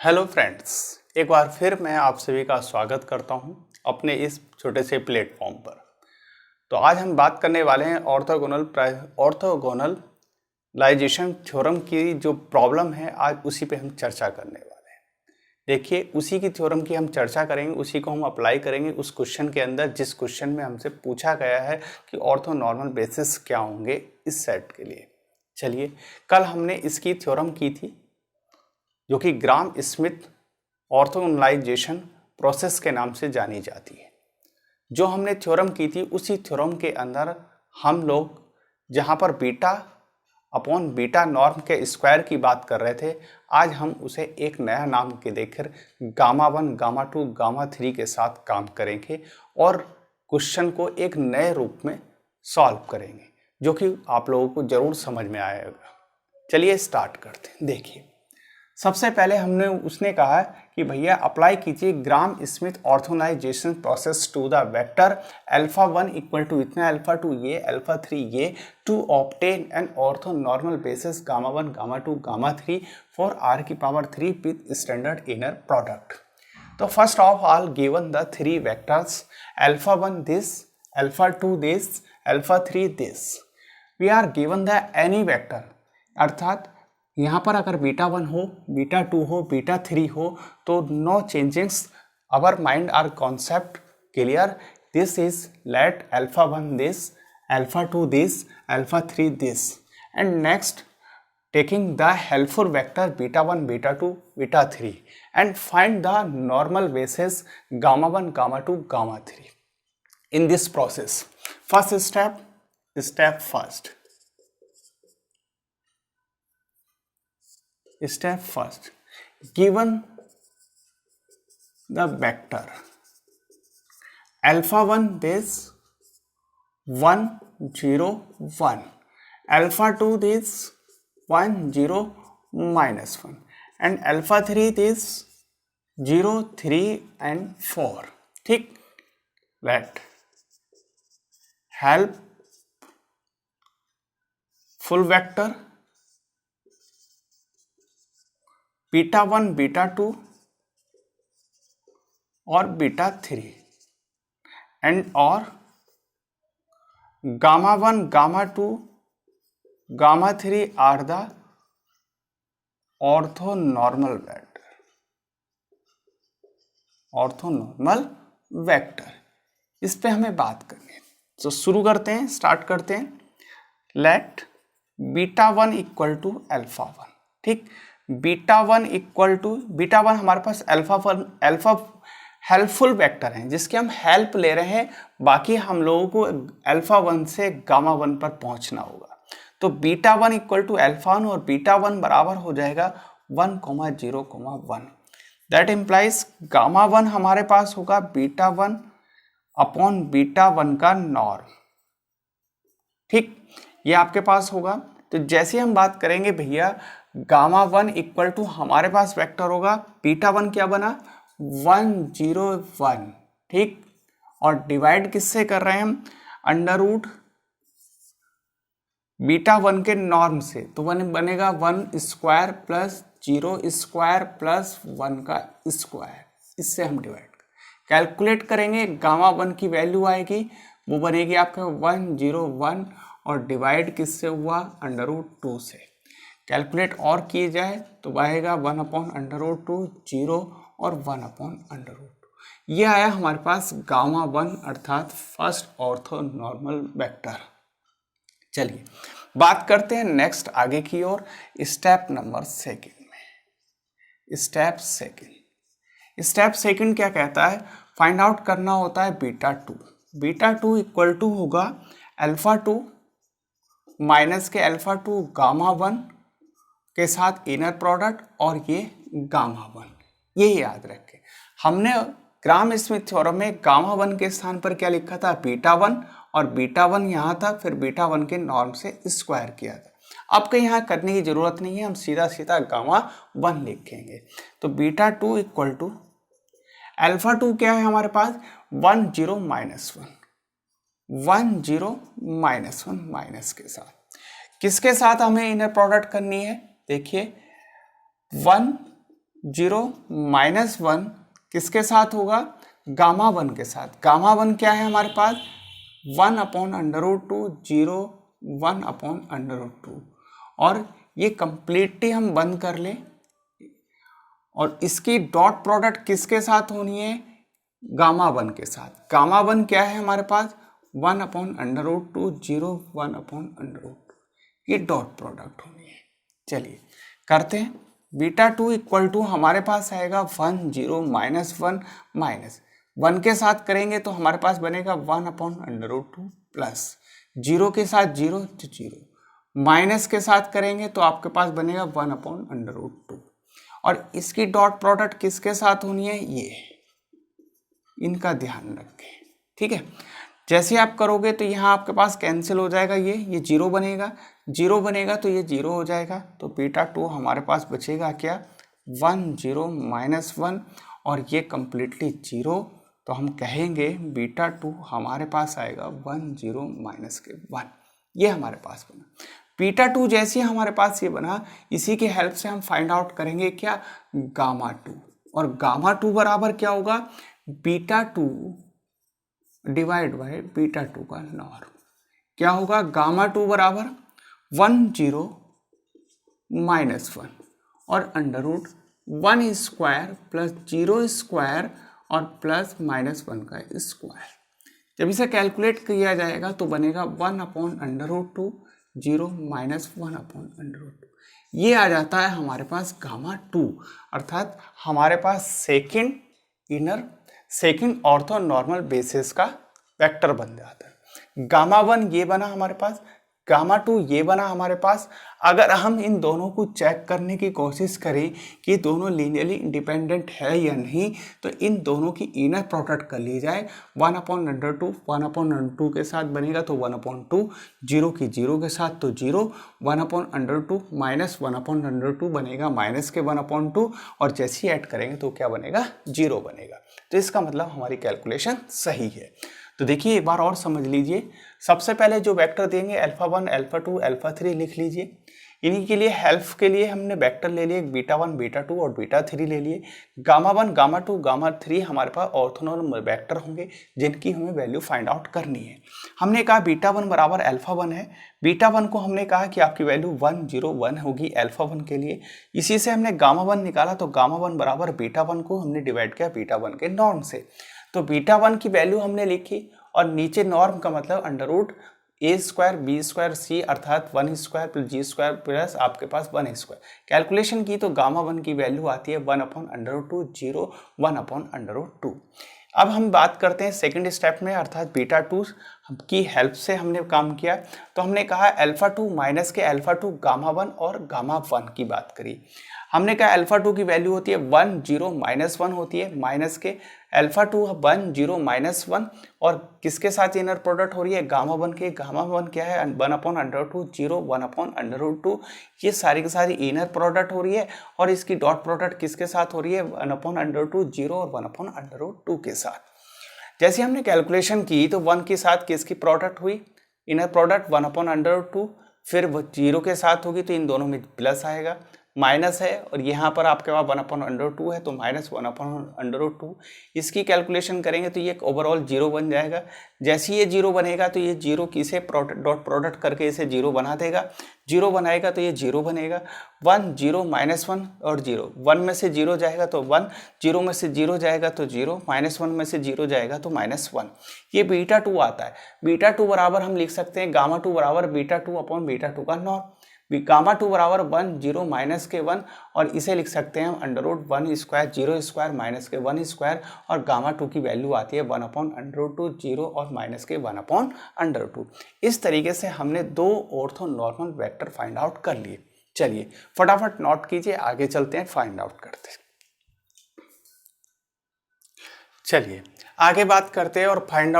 Hello friends, एक बार फिर मैं आप सभी का स्वागत करता हूं अपने इस छोटे से प्लेटफॉर्म पर। तो आज हम बात करने वाले हैं ऑर्थोगोनलाइजेशन थ्योरम की जो प्रॉब्लम है, आज उसी पे हम चर्चा करने वाले हैं। देखिए, उसी की थ्योरम की हम चर्चा करेंगे, उसी को हम अप्लाई करेंगे उस क्वेश्चन के अंदर जिस क्वेश्चन में हमसे पूछा गया है कि ऑर्थोनॉर्मल बेसिस क्या होंगे इस सेट के लिए। चलिए, कल हमने इसकी थ्योरम की थी जो कि ग्राम स्मिथ ऑर्थोगोनलाइजेशन प्रोसेस के नाम से जानी जाती है। जो हमने थ्योरम की थी उसी थ्योरम के अंदर हम लोग जहाँ पर बीटा अपॉन बीटा नॉर्म के स्क्वायर की बात कर रहे थे, आज हम उसे एक नया नाम के देकर गामा 1, गामा 2, गामा 3 के साथ काम करेंगे और क्वेश्चन को एक नए रूप में सॉल्व करेंगे, जो कि आप लोगों को जरूर समझ में आएगा। चलिए स्टार्ट करते हैं। देखिए, सबसे पहले उसने कहा कि भैया अप्लाई कीजिए Gram Schmidt orthogonalization process to the vector alpha 1 equal to इतना, अल्फा 2 ये, अल्फा 3 ये, to obtain an orthonormal basis gamma 1, gamma 2, gamma 3 for r की power 3 with standard inner product. तो first of all given the three vectors alpha 1 this, alpha 2 this, alpha 3 this. We are given the any vector, अर्थात यहाँ पर अगर beta 1 हो, beta 2 हो, beta 3 हो तो no changes, our mind are concept clear. This is let alpha 1 this, alpha 2 this, alpha 3 this, and next taking the helpful vector beta 1, beta 2, beta 3 and find the normal basis gamma 1, gamma 2, gamma 3 in this process. First step first. Step first, given the vector alpha 1 this 1 0 1, alpha 2 this 1 0 minus 1, and alpha 3 this 0 3 and 4. ठीक, let help full vector beta 1, beta 2 और beta 3 and और gamma 1, gamma 2, gamma 3 are the orthonormal vector, orthonormal vector. इस पे हमें बात करनी है, तो शुरू करते हैं, स्टार्ट करते हैं। Let beta 1 equal to alpha 1। ठीक, बीटा 1 इक्वल टू बीटा 1 हमारे पास अल्फा हेल्पफुल वेक्टर है जिसकी हम हेल्प ले रहे हैं, बाकी हम लोगों को अल्फा 1 से गामा 1 पर पहुंचना होगा। तो बीटा 1 इक्वल टू अल्फा 1 और बीटा 1 बराबर हो जाएगा 1, 0, 1। दैट इम्प्लाइज गामा 1 हमारे पास होगा बीटा 1 अपॉन बीटा 1 का नॉर्म। ठीक, ये आपके पास होगा। तो जैसे हम बात करेंगे भैया गामा 1 इक्वल टू हमारे पास वेक्टर होगा बीटा 1 क्या बना 1 0 1। ठीक, और डिवाइड किससे कर रहे हैं हम, अंडर रूट बीटा 1 के नॉर्म से। तो 1 बनेगा 1 स्क्वायर प्लस 0 स्क्वायर प्लस 1 का स्क्वायर, इससे हम डिवाइड कैलकुलेट करेंगे। गामा 1 की वैल्यू आएगी, वो बनेगी आपका 1 0 1 और डिवाइड किससे हुआ, अंडर रूट 2 से। कैलकुलेट और किए जाए तो आएगा 1 अपॉन अंडर रूट 2 0 और 1 अपॉन अंडर रूट 2। ये आया हमारे पास गामा 1 अर्थात फर्स्ट ऑर्थोनॉर्मल वेक्टर। चलिए बात करते हैं नेक्स्ट आगे की ओर, स्टेप नंबर सेकंड में। स्टेप सेकंड क्या कहता है, फाइंड आउट करना होता है बीटा 2। बीटा 2 इक्वल टू होगा अल्फा 2 माइनस के अल्फा 2 गामा 1 के साथ इनर प्रोडक्ट और ये गामा 1। ये याद रखें, हमने ग्राम स्मिथ थ्योरम में गामा 1 के स्थान पर क्या लिखा था, बीटा 1, और बीटा 1 यहाँ था, फिर बीटा 1 के नॉर्म से स्क्वायर किया था। अब कहीं यहाँ करने की जरूरत नहीं है, हम सीधा सीधा गामा 1 लिखेंगे। तो बीटा 2 इक्वल टू अल्फा 2 क्या है हमारे पास 1 0 माइनस 1, 1 0 माइनस 1 माइनस के साथ। किसके साथ हमें इनर प्रोडक्ट करनी है, देखिए 1 0 -1 किसके साथ होगा, गामा 1 के साथ। गामा 1 क्या है हमारे पास, 1/√2 0 1/√2, और ये कंप्लीटली हम बंद कर लें और इसकी डॉट प्रोडक्ट किसके साथ होनी है, गामा 1 के साथ। गामा 1 क्या है हमारे पास, 1/√2 0 1/√2, ये डॉट प्रोडक्ट होनी है। चलिए करते हैं। बीटा 2 इक्वल टू हमारे पास आएगा 1 0 -1 -1 के साथ करेंगे तो हमारे पास बनेगा 1/√2 प्लस 0 के साथ 0 तो 0, माइनस के साथ करेंगे तो आपके पास बनेगा 1/√2, और इसकी डॉट प्रोडक्ट किसके साथ होनी है, ये, इनका ध्यान रखें, ठीक है। जैसे आप करोगे तो यहाँ आपके पास कैंसिल हो जाएगा, ये 0 बनेगा, 0 बनेगा तो ये 0 हो जाएगा, तो बीटा 2 हमारे पास बचेगा क्या, 1 0 -1, और ये कंप्लीटली 0, तो हम कहेंगे बीटा 2 हमारे पास आएगा 1 0 -1, ये हमारे पास बना। बीटा 2 जैसे हमारे पास ये बना, इसी की हेल्प से हम फाइंड आउट करेंगे क्या, गामा 2, और गामा 2 बराबर क्या होगा, बीटा 2 डिवाइड बाय बीटा 2 का नॉर्म। क्या होगा, गामा 2 बराबर 1 0 -1 और √1² प्लस 0² और प्लस -1 का स्क्वायर। जब इसे कैलकुलेट किया जाएगा तो बनेगा 1/√2 0 -1/√2, ये आ जाता है हमारे पास गामा 2, अर्थात हमारे पास सेकंड ऑर्थो नॉर्मल बेसिस का वेक्टर बन जाता है। गामा 1 ये बना हमारे पास, गामा 2 ये बना हमारे पास। अगर हम इन दोनों को चेक करने की कोशिश करें कि दोनों लीनियरली इंडिपेंडेंट है या नहीं, तो इन दोनों की इनर प्रोडक्ट कर ली जाए, 1/√2 1/√2 के साथ बनेगा तो 1/2, 0 की 0 के साथ तो 0, 1/√2 -1/√2 बनेगा माइनस के 1/2, और जैसे ही ऐड करेंगे तो क्या बनेगा, 0 बनेगा। तो इसका मतलब हमारी कैलकुलेशन सही है। तो देखिए एक बार और समझ लीजिए। सबसे पहले जो वेक्टर देंगे α1 α2 α3 लिख लीजिए। इन्हीं के लिए हेल्प के लिए हमने वेक्टर ले लिए, β1 β2 और β3 ले लिए। गामा 1 गामा 2 गामा 3 हमारे पास ऑर्थोनॉर्मल वेक्टर होंगे जिनकी हमें वैल्यू फाइंड आउट करनी है। हमने कहा β1 बराबर α1 है, β1 को हमने कहा कि आपकी वैल्यू 1 0 1 होगी α1 के लिए। इसी से हमने गामा 1 निकाला, तो गामा 1 बराबर β1 को हमने डिवाइड किया β1 के नॉर्म से, तो β1 की वैल्यू हमने लिखी, और नीचे नॉर्म का मतलब √a² b² c अर्थात 1² प्लस g² प्लस आपके पास 1²। कैलकुलेशन की तो गामा 1 की वैल्यू आती है 1/√2 0 1/√2। अब हम बात करते हैं सेकंड स्टेप में, अर्थात बीटा 2 की हेल्प से हमने काम किया। तो हमने कहा α2 माइनस के α2 गामा 1 और गामा 1 की बात करी। हमने कहा α2 की वैल्यू होती है 1 0 -1 होती है, माइनस के α2 1 0 -1, और किसके साथ इनर प्रोडक्ट हो रही है, गामा 1 के। गामा 1 क्या है, 1/√2 0 1/√2, ये सारी की सारी इनर प्रोडक्ट हो रही है, और इसकी डॉट प्रोडक्ट किसके साथ हो रही है, 1/√2 0 और 1/√2 के साथ। जैसे हमने कैलकुलेशन की तो 1 के साथ किसकी प्रोडक्ट हुई, इनर प्रोडक्ट 1/√2, फिर 0 के साथ होगी तो इन दोनों में प्लस आएगा, माइनस है, और यहाँ पर आपके पास 1/√2 है तो माइनस 1/√2। इसकी कैलकुलेशन करेंगे तो ये ओवरऑल 0 बन जाएगा। जैसे ये 0 बनेगा तो ये 0 किसे डॉट प्रोडक्ट करके इसे 0 बना देगा, 0 बनाएगा तो ये 0 बनेगा। 1 0 -1 और 0, 1 में से 0 जाएगा तो 1, 0 में से 0 जाएगा तो 0, -1 में से 0 जाएगा तो -1। ये बीटा 2 आता है। बीटा 2 बराबर हम लिख सकते हैं गामा 2 बराबर बीटा 2/बीटा 2 का नॉर्म। गामा 2 बराबर 1 0 माइनस के 1, और इसे लिख सकते हैं हम √1² 0² माइनस के 1², और गामा 2 की वैल्यू आती है 1/√2 0 और माइनस के 1/√2। इस तरीके से हमने दो ortho normal vector find out कर लिए। चलिए फटाफट नोट कीजिए, आगे चलते हैं, फाइंड आउट करते हैं। चलिए आगे बात करते हैं और फाइंड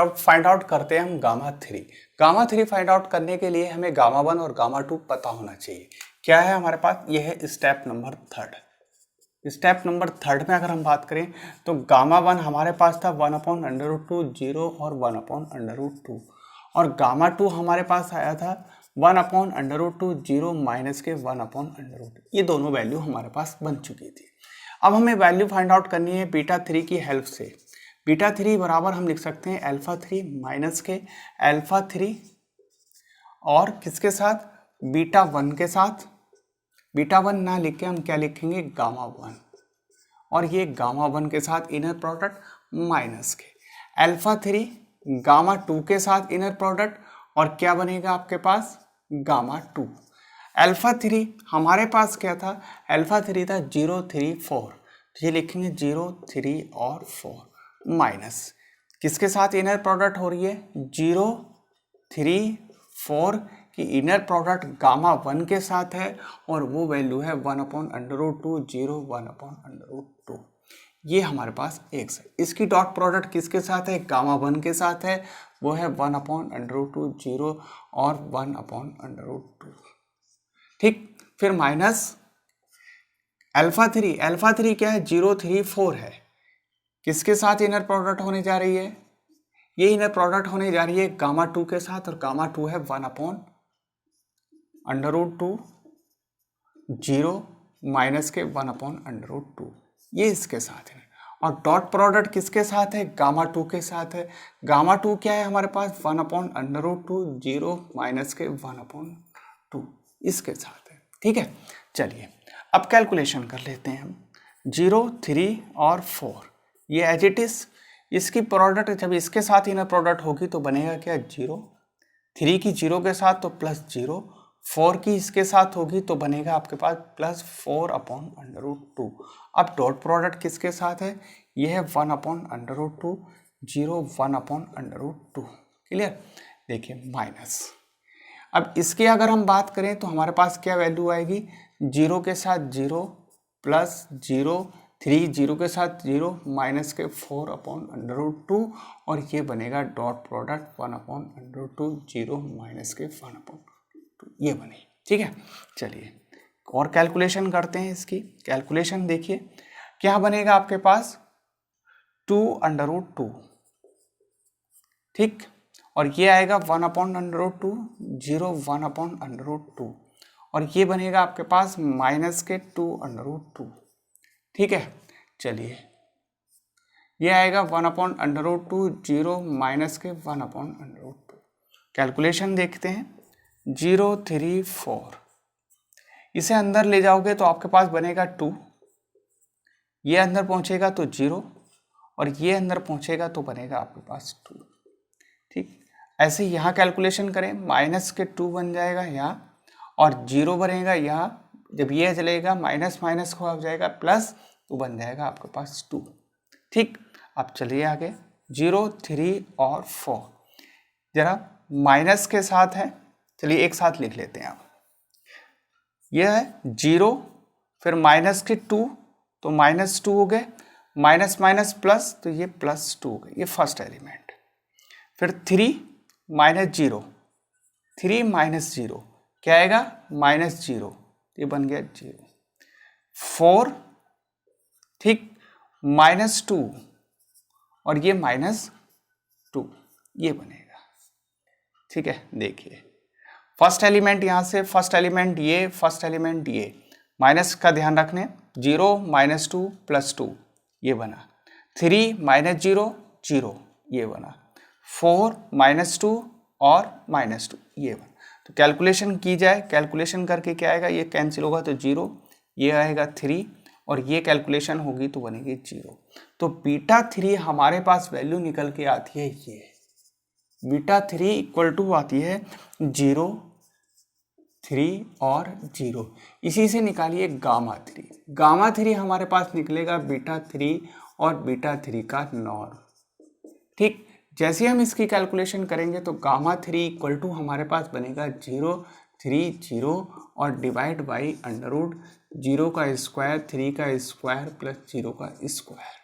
आउट करते हैं हम गामा 3। गामा 3 फाइंड आउट करने के लिए हमें गामा 1 और गामा 2 पता होना चाहिए। क्या है हमारे पास, यह है स्टेप नंबर 3। स्टेप नंबर 3 में अगर हम बात करें तो गामा 1 हमारे पास था 1/√2 0 और 1/√2, और गामा 2 हमारे पास आया था 1/√2 0 माइनस के 1/√2। ये दोनों वैल्यू हमारे पास बन चुकी थी। अब हमें वैल्यू फाइंड आउट करनी है बीटा 3 की हेल्प से। बीटा 3 बराबर हम लिख सकते हैं अल्फा 3 माइनस के अल्फा 3 और किसके साथ, बीटा 1 के साथ। बीटा 1 ना लिख के हम क्या लिखेंगे, गामा 1, और ये गामा 1 के साथ इनर प्रोडक्ट माइनस के अल्फा 3 गामा 2 के साथ इनर प्रोडक्ट, और क्या बनेगा आपके पास, गामा 2। अल्फा 3 हमारे पास क्या था, अल्फा 3 था 0 3 4, तो ये लिखेंगे 0 3 और 4 माइनस किसके साथ इनर प्रोडक्ट हो रही है, 0 3 4 की इनर प्रोडक्ट गामा 1 के साथ है, और वो वैल्यू है 1/√2 0 1/√2। ये हमारे पास x है। इसकी डॉट प्रोडक्ट किसके साथ है, गामा 1 के साथ है, वो है 1/√2 0 और 1/√2। ठीक, फिर माइनस अल्फा 3 क्या है, 0 3 4 है, किसके साथ इनर प्रोडक्ट होने जा रही है, ये इनर प्रोडक्ट होने जा रही है गामा 2 के साथ, और गामा 2 है 1/√2 0 माइनस के 1/√2, ये इसके साथ है। और डॉट प्रोडक्ट किसके साथ है, गामा 2 के साथ है। गामा 2 क्या है हमारे पास, 1/√2 0 माइनस के 1/2 इसके साथ है। ठीक है, चलिए अब कैलकुलेशन कर लेते हैं हम। 0 3 और 4 ये एज इट इज, इसकी प्रोडक्ट जब इसके साथ इनर प्रोडक्ट होगी तो बनेगा क्या, 0 3 की 0 के साथ तो +0, 4 की इसके साथ होगी तो बनेगा आपके पास +4/√2। अब डॉट प्रोडक्ट किसके साथ है, ये है 1/√2 0 1/√2। क्लियर, देखिए माइनस, अब इसकी अगर हम बात करें तो हमारे पास क्या वैल्यू आएगी, 0 के साथ 0 +0 3 0 के साथ 0 माइनस के 4/√2, और ये बनेगा डॉट प्रोडक्ट 1/√2 0 माइनस के 1/2, ये बनी। ठीक है, चलिए और कैलकुलेशन करते हैं इसकी। कैलकुलेशन देखिए क्या बनेगा आपके पास, 2/√2, ठीक, और ये आएगा 1/√2 0 1/√2, और ये बनेगा आपके पास माइनस के 2/√2। ठीक है, चलिए ये आएगा 1/√2 0 माइनस के 1/√2। कैलकुलेशन देखते हैं, 0 3 4, इसे अंदर ले जाओगे तो आपके पास बनेगा 2, ये अंदर पहुंचेगा तो 0, और ये अंदर पहुंचेगा तो बनेगा आपके पास 2। ठीक, ऐसे यहाँ कैलकुलेशन करें, माइनस के 2 बन जाएगा यहाँ, और 0 बनेगा यहाँ, जब ये चलेगा माइनस माइनस हो जाएगा प्लस, तो बन जाएगा आपके पास 2। ठीक, अब चलिए आगे, 0 3 और 4 जरा माइनस के साथ है, चलिए एक साथ लिख लेते हैं। आप ये है 0 फिर माइनस के 2 तो -2 हो गए, माइनस माइनस प्लस तो ये +2 हो गए, ये फर्स्ट एलिमेंट। फिर 3 -0 3 -0 क्या आएगा, -0, ये बन गया 0। 4 ठीक, -2 और ये -2, ये बनेगा। ठीक है, देखिए फर्स्ट एलिमेंट यहाँ से, फर्स्ट एलिमेंट ये, फर्स्ट एलिमेंट ये, माइनस का ध्यान रखने, 0 -2 +2 ये बना, 3 -0 0 ये बना, 4 -2 और -2 ये बना। तो कैलकुलेशन की जाए, कैलकुलेशन करके क्या आएगा, ये कैंसिल होगा तो 0, ये आएगा 3 और ये कैलकुलेशन होगी तो बनेगी 0। तो बीटा 3 हमारे पास वैल्यू निकल के आती है, ये बीटा 3 इक्वल टू आती है 0 3 और 0। इसी से निकालिए गामा 3। गामा 3 हमारे पास निकलेगा बीटा 3 और बीटा 3 का नॉर्म। ठीक, जैसे हम इसकी कैलकुलेशन करेंगे तो गामा 3 इक्वल टू हमारे पास बनेगा 0 3 0 और डिवाइड बाई अंडररूट 0 का स्क्वायर 3 का स्क्वायर प्लस 0 का स्क्वायर,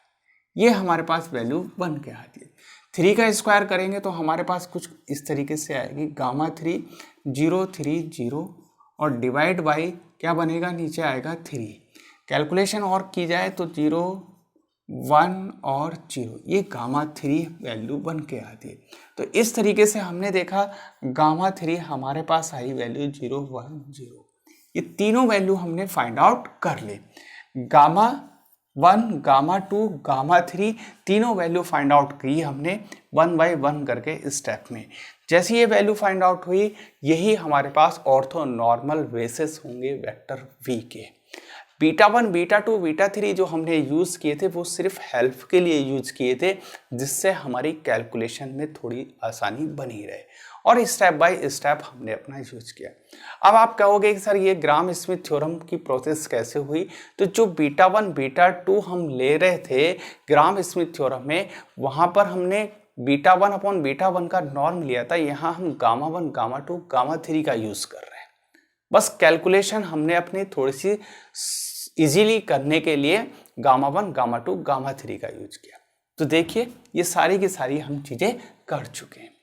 ये हमारे पास वैल्यू बन के आती है। 3 का स्क्वायर करेंगे तो हमारे पास कुछ इस तरीके से आएगी, गामा 3 0 3 0 और डिवाइड बाई क्या बनेगा, नीचे आएगा 3। कैलकुलेशन और की जाए तो 0 1 और 0, ये गामा 3 वैल्यू बन के आती है। तो इस तरीके से हमने देखा गामा 3 हमारे पास आई वैल्यू 0 1 0, ये तीनों वैल्यू हमने फाइंड आउट कर ले। गामा 1 गामा 2 गामा 3 तीनों वैल्यू फाइंड आउट की हमने 1 बाय 1 करके स्टेप में। जैसे ये वैल्यू फाइंड आउट हुई, यही हमारे पास ऑर्थो नॉर्मल बेसिस होंगे वेक्टर v के। बीटा 1 बीटा 2 बीटा 3 जो हमने यूज़ किए थे वो सिर्फ हेल्प के लिए यूज़ किए थे, जिससे हमारी कैलकुलेशन में थोड़ी आसानी बनी रहे, और स्टेप बाय स्टेप हमने अपना यूज किया। अब आप कहोगे कि सर ये ग्राम स्मिथ थ्योरम की प्रोसेस कैसे हुई? तो जो बीटा 1 बीटा 2 हम ले रहे थे ग्राम स्मिथ थ्योरम में, वहाँ पर हमने बीटा 1 अपॉन बीटा 1 का नॉर्म लिया था। यहाँ हम गामा 1 गामा 2 गामा 3 का यूज़ कर रहे हैं। बस कैलकुलेशन हमने अपनी थोड़ी सी इजीली करने के लिए गामा 1 गामा 2 गामा 3 का यूज किया। तो देखिए ये सारी की सारी हम चीज़ें कर चुके हैं।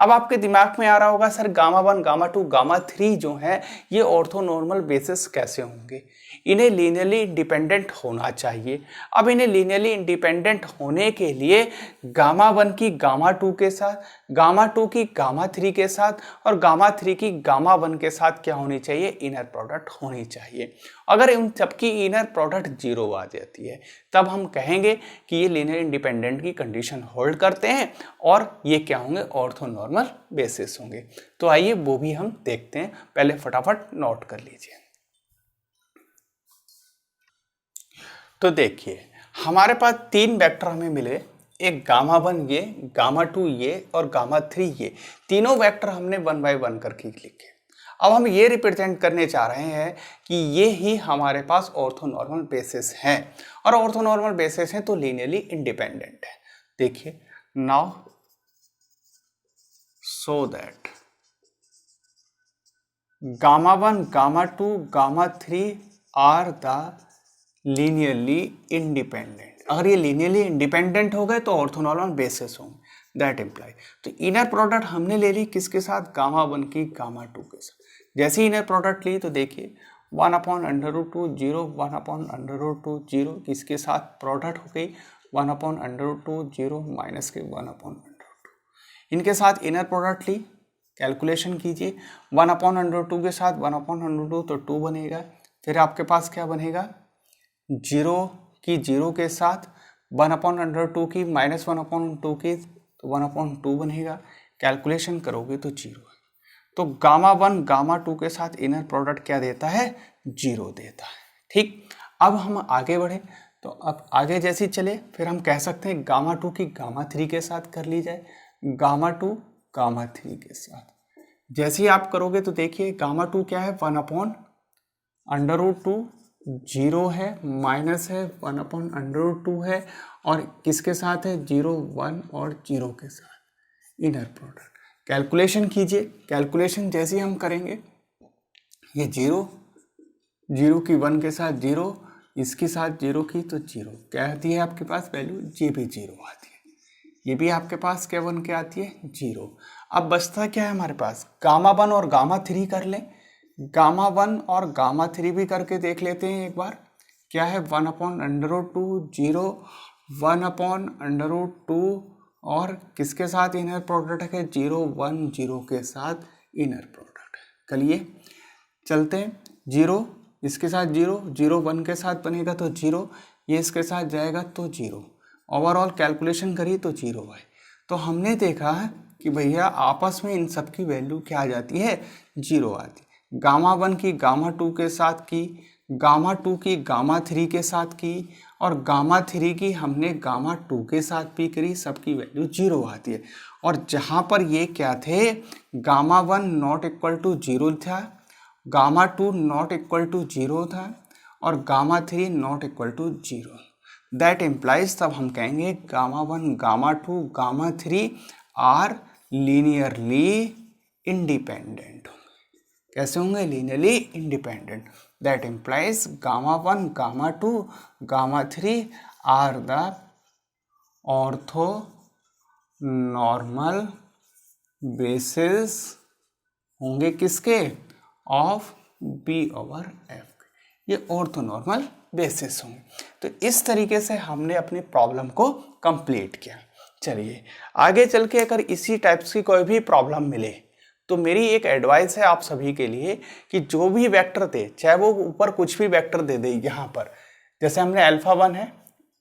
अब आपके दिमाग में आ रहा होगा सर गामा 1 गामा 2 गामा 3 जो है ये ऑर्थोनॉर्मल बेसिस कैसे होंगे? इन्हें लीनियरली इंडिपेंडेंट होना चाहिए। अब इन्हें लीनियरली इंडिपेंडेंट होने के लिए गामा 1 की गामा 2 के साथ, गामा 2 की गामा 3 के साथ और गामा 3 की गामा 1 के साथ क्या होनी चाहिए? इनर प्रोडक्ट होनी चाहिए। अगर उन सबकी इनर प्रोडक्ट 0 आ जाती है तब हम कहेंगे कि ये लीनियर इंडिपेंडेंट की कंडीशन होल्ड करते हैं और ये क्या होंगे? ऑर्थोनॉर्मल बेसिस होंगे। तो आइए वो भी हम देखते हैं, पहले फटाफट नोट कर लीजिए। तो देखिए हमारे पास 3 वेक्टर हमें मिले, एक गामा 1 ये, गामा 2 ये और गामा 3 ये। तीनों वेक्टर हमने 1 बाय 1 करके लिखे। अब हम ये रिप्रेजेंट करने चाह रहे हैं कि ये ही हमारे पास ऑर्थोनॉर्मल बेसिस हैं, और ऑर्थोनॉर्मल बेसिस हैं तो लीनियरली इंडिपेंडेंट है। देखिए now so that gamma 1 gamma 2 gamma 3 are the linearly independent. अगर ये लीनियरली इंडिपेंडेंट हो गए तो ऑर्थोनॉर्मल बेसिस होंगे, दैट इम्प्लाई। तो इनर प्रोडक्ट हमने ले ली किसके साथ? गामा 1 की गामा 2 के साथ। जैसे इनर प्रोडक्ट ली तो देखिए 1 upon under root 2 0, 1 upon under root 2 0, किसके साथ प्रोडक्ट हो गई? 1 अपॉन अंडर रूट 2 0 माइनस के 1 अपॉन अंडर रूट 2। इनके साथ इनर प्रोडक्ट ली, कैलकुलेशन कीजिए। 1 अपॉन अंडर 2 के साथ 1 अपॉन अंडर 2 तो 2 बनेगा। फिर आपके पास क्या बनेगा? 0 की 0 के साथ 1 अपॉन अंडर 2 की माइनस 1 अपॉन 2 की तो 1 अपॉन 2 बनेगा। कैलकुलेशन करोगे तो 0 है। तो गामा 1 गामा 2 के साथ इनर प्रोडक्ट क्या देता है? 0 देता है। ठीक, अब हम आगे बढ़े तो अब आगे जैसे चले फिर हम कह सकते हैं गामा 2 की गामा 3 के साथ कर ली जाए। गामा 2 गामा 3 के साथ जैसे ही आप करोगे तो देखिए गामा 2 क्या है? 1 अपॉन अंडर रूट 2 0 है, माइनस है 1 अपॉन अंडर रूट 2 है, और किसके साथ है? 0 1 और 0 के साथ इनर प्रोडक्ट। कैलकुलेशन कीजिए। कैलकुलेशन जैसे ही हम करेंगे ये 0 0 की 1 के साथ 0, इसके साथ 0 की तो 0 क्या आती है आपके पास वैल्यू? ये भी 0 आती है। ये भी आपके पास क्या बन के आती है? 0। अब बचता क्या है हमारे पास? गामा 1 और गामा 3 कर लें। गामा 1 और गामा 3 भी करके देख लेते हैं एक बार। क्या है? 1 upon under root 2 0, 1 upon under root 2 और किसके साथ इनर प्रोडक्ट है? 0 1 0 के साथ इनर प्रोडक्ट। करिए चलते हैं। 0 इसके साथ 0, 0 1 के साथ बनेगा तो 0, ये इसके साथ जाएगा तो 0। ओवरऑल कैलकुलेशन करिए तो 0 है। तो हमने देखा कि भैया आपस में इन सब की वैल्यू क्या आ जाती है? 0 आती है। गामा 1 की गामा 2 के साथ की, गामा 2 की गामा 3 के साथ की, और गामा 3 की हमने गामा 2 के साथ भी करी, सबकी वैल्यू 0 आती है। और जहाँ पर ये क्या थे? गामा 1 नॉट इक्वल टू 0 था, गामा 2 नॉट इक्वल टू 0 था, और gamma 3 not equal to 0। That implies तब हम कहेंगे gamma 1 gamma 2 gamma 3 are linearly independent. कैसे होंगे? Linearly independent. That implies gamma 1 gamma 2 gamma 3 are the orthonormal basis होंगे किसके? Of B over F. ये ऑर्थोनॉर्मल बेसिस होंगे। तो इस तरीके से हमने अपनी प्रॉब्लम को कंप्लीट किया। चलिए आगे चल के अगर इसी टाइप्स की कोई भी प्रॉब्लम मिले तो मेरी एक एडवाइस है आप सभी के लिए कि जो भी वेक्टर दे, चाहे वो ऊपर कुछ भी वेक्टर दे दे, यहाँ पर जैसे हमने अल्फा 1 है,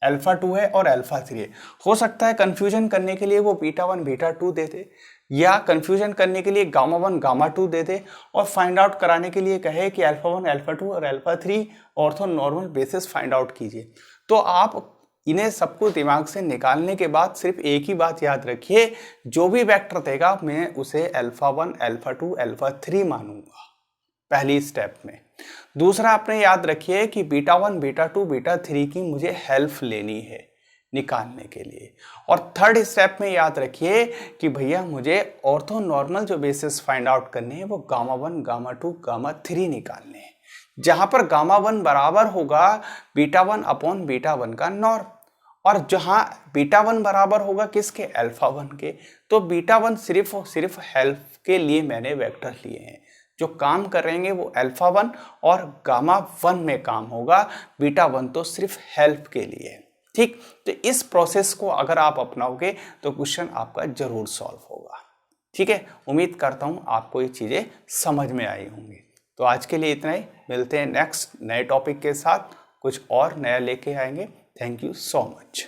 अल्फा 2 है और अल्फा 3 है। हो सकता है कंफ्यूजन करने के लिए वो बीटा 1 बीटा 2 दे दे, या कंफ्यूजन करने के लिए गामा 1 गामा 2 दे दे, और फाइंड आउट कराने के लिए कहे कि अल्फा 1 अल्फा 2 और alpha 3 ortho normal basis find out कीजिए। तो आप इन्हें सबको दिमाग से निकालने के बाद सिर्फ एक ही बात याद रखिए, जो भी वेक्टर देगा मैं उसे अल्फा 1 अल्फा 2 अल्फा 3 मानूंगा पहली स्टेप में। दूसरा आपने याद रखिए कि बीटा 1 बीटा 2 बीटा 3 की मुझे हेल्प लेनी है निकालने के लिए। और थर्ड स्टेप में याद रखिए कि भैया मुझे ऑर्थो नॉर्मल जो बेसिस फाइंड आउट करने हैं वो गामा 1 गामा 2 गामा 3 निकालने हैं, जहां पर गामा 1 बराबर होगा बीटा 1 अपॉन बीटा 1 का नॉर्म, और जहां बीटा 1 बराबर होगा किसके, अल्फा 1 के। तो बीटा 1 सिर्फ और सिर्फ हेल्प के लिए मैंने वेक्टर लिए हैं, जो काम करेंगे वो अल्फा 1 और गामा 1 में काम होगा, बीटा 1 तो सिर्फ हेल्प के लिए। ठीक, तो इस प्रोसेस को अगर आप अपनाओगे तो क्वेश्चन आपका जरूर सॉल्व होगा। ठीक है, उम्मीद करता हूं आपको ये चीजें समझ में आई होंगी। तो आज के लिए इतना ही, मिलते हैं नेक्स्ट नए टॉपिक के साथ, कुछ और नया लेके आएंगे। Thank you so much.